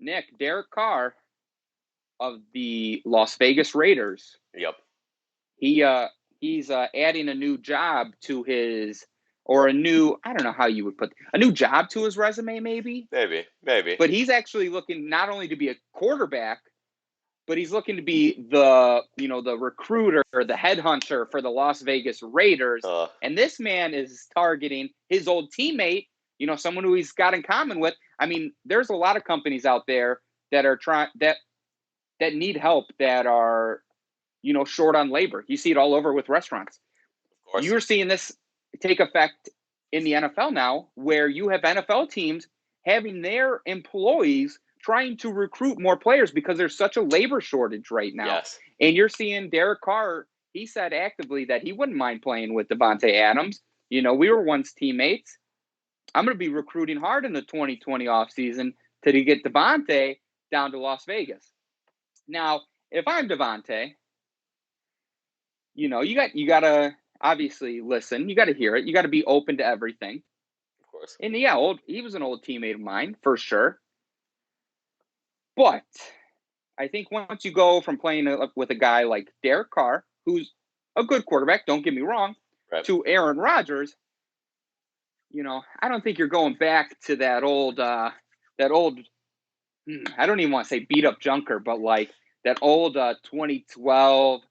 Nick, Derek Carr of the Las Vegas Raiders. Yep. He's adding a new job to his, or a new, I don't know how you would put, a new job to his resume, maybe. Maybe. But he's actually looking not only to be a quarterback, but he's looking to be the recruiter, the headhunter for the Las Vegas Raiders. And this man is targeting his old teammate, someone who he's got in common with. I mean, there's a lot of companies out there that are trying that need help, that are, short on labor. You see it all over with restaurants. Of course. You're seeing this take effect in the NFL now, where you have NFL teams having their employees trying to recruit more players because there's such a labor shortage right now. Yes. And you're seeing Derek Carr, he said actively that he wouldn't mind playing with Davante Adams. We were once teammates. I'm going to be recruiting hard in the 2020 offseason to get Davante down to Las Vegas. Now, if I'm Davante, you got to obviously listen. You got to hear it. You got to be open to everything. Of course. And he was an old teammate of mine, for sure. But I think once you go from playing with a guy like Derek Carr, who's a good quarterback, don't get me wrong, right, to Aaron Rodgers, I don't think you're going back to that old, I don't even want to say beat up junker, but like that old 2012,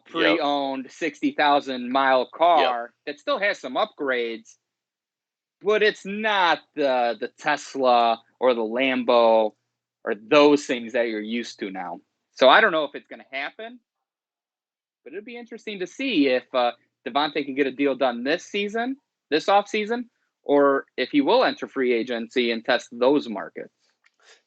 pre-owned 60,000 mile car that still has some upgrades, but it's not the Tesla or the Lambo or those things that you're used to now. So I don't know if it's going to happen, but it'd be interesting to see if Davante can get a deal done this offseason, or if he will enter free agency and test those markets.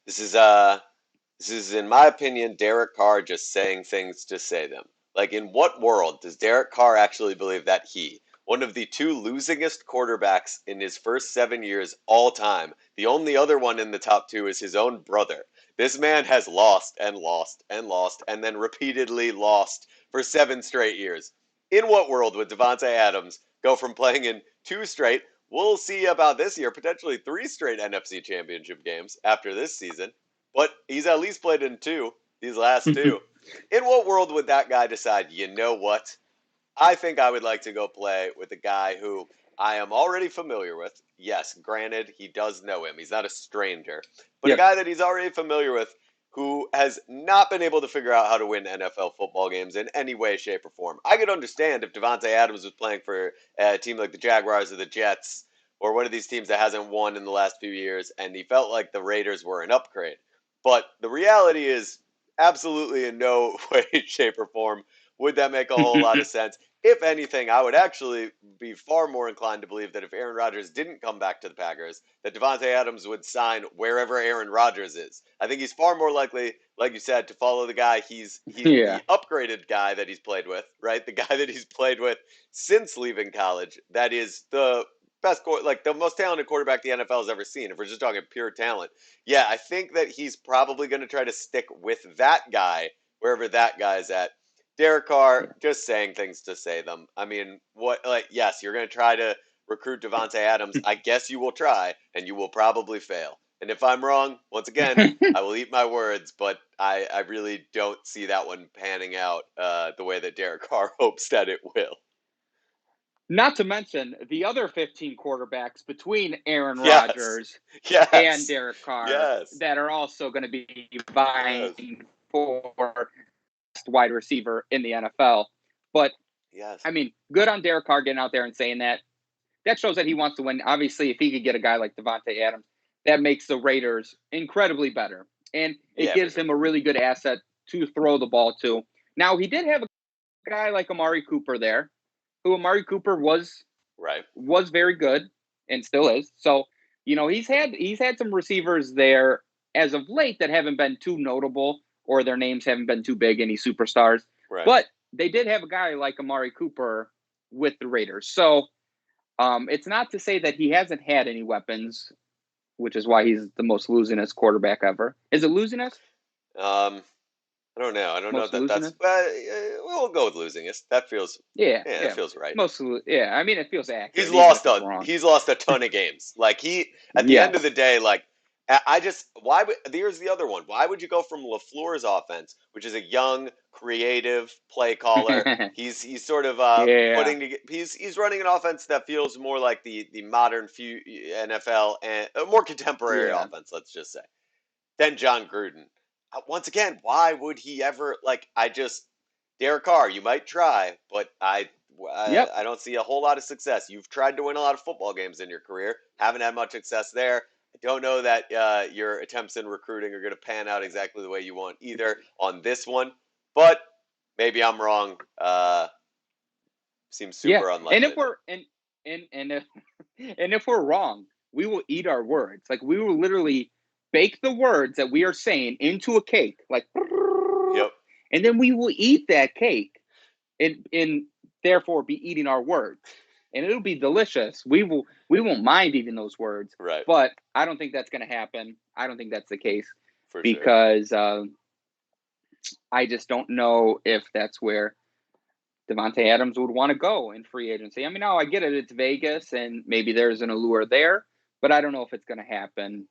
This is, in my opinion, Derek Carr just saying things to say them. Like, in what world does Derek Carr actually believe that he, one of the two losingest quarterbacks in his first 7 years all time, the only other one in the top two is his own brother. This man has lost and lost and lost and then repeatedly lost for 7 straight years. In what world would Davante Adams go from playing in 2 straight, we'll see about this year, potentially 3 straight NFC Championship games after this season, but he's at least played in 2, these last 2. In what world would that guy decide, you know what? I think I would like to go play with a guy who I am already familiar with. Yes, granted, he does know him. He's not a stranger. But a guy that he's already familiar with who has not been able to figure out how to win NFL football games in any way, shape, or form. I could understand if Davante Adams was playing for a team like the Jaguars or the Jets or one of these teams that hasn't won in the last few years and he felt like the Raiders were an upgrade. But the reality is, absolutely in no way, shape, or form would that make a whole lot of sense. If anything, I would actually be far more inclined to believe that if Aaron Rodgers didn't come back to the Packers, that Davante Adams would sign wherever Aaron Rodgers is. I think he's far more likely, like you said, to follow the guy he's the upgraded guy that he's played with, right? The guy that he's played with since leaving college. That is the best, like the most talented quarterback the NFL has ever seen. If we're just talking pure talent, yeah, I think that he's probably going to try to stick with that guy wherever that guy's at. Derek Carr, just saying things to say them. I mean, yes, you're going to try to recruit Davante Adams. I guess you will try, and you will probably fail. And if I'm wrong, once again, I will eat my words, but I really don't see that one panning out the way that Derek Carr hopes that it will. Not to mention the other 15 quarterbacks between Aaron Rodgers and Derek Carr that are also going to be vying for wide receiver in the NFL. But, I mean, good on Derek Carr getting out there and saying that. That shows that he wants to win. Obviously, if he could get a guy like Davante Adams, that makes the Raiders incredibly better. And it gives him a really good asset to throw the ball to. Now, he did have a guy like Amari Cooper there, who Amari Cooper was very good and still is. So, he's had some receivers there as of late that haven't been too notable, or their names haven't been too big, any superstars. Right. But they did have a guy like Amari Cooper with the Raiders. So it's not to say that he hasn't had any weapons, which is why he's the most losingest quarterback ever. Is it losingest? I don't know. I don't know that that's. We'll go with losingest. That feels. Yeah, it feels right. I mean, it feels accurate. He's lost a ton of games. Like at the end of the day, like Here's the other one. Why would you go from LaFleur's offense, which is a young, creative play caller? He's sort of he's running an offense that feels more like the modern NFL and a more contemporary offense, let's just say, than John Gruden. Once again, why would he ever Derek Carr? You might try, but I don't see a whole lot of success. You've tried to win a lot of football games in your career, haven't had much success there. I don't know that your attempts in recruiting are going to pan out exactly the way you want either on this one, but maybe I'm wrong. Seems super unlikely. And if we're and if we're wrong, we will eat our words. Like, we will literally bake the words that we are saying into a cake, and then we will eat that cake, and therefore be eating our words, and it'll be delicious. We won't mind eating those words, right? But I don't think that's going to happen. I don't think that's the case because I just don't know if that's where Devontae Adams would want to go in free agency. I mean, I get it. It's Vegas, and maybe there's an allure there, but I don't know if it's going to happen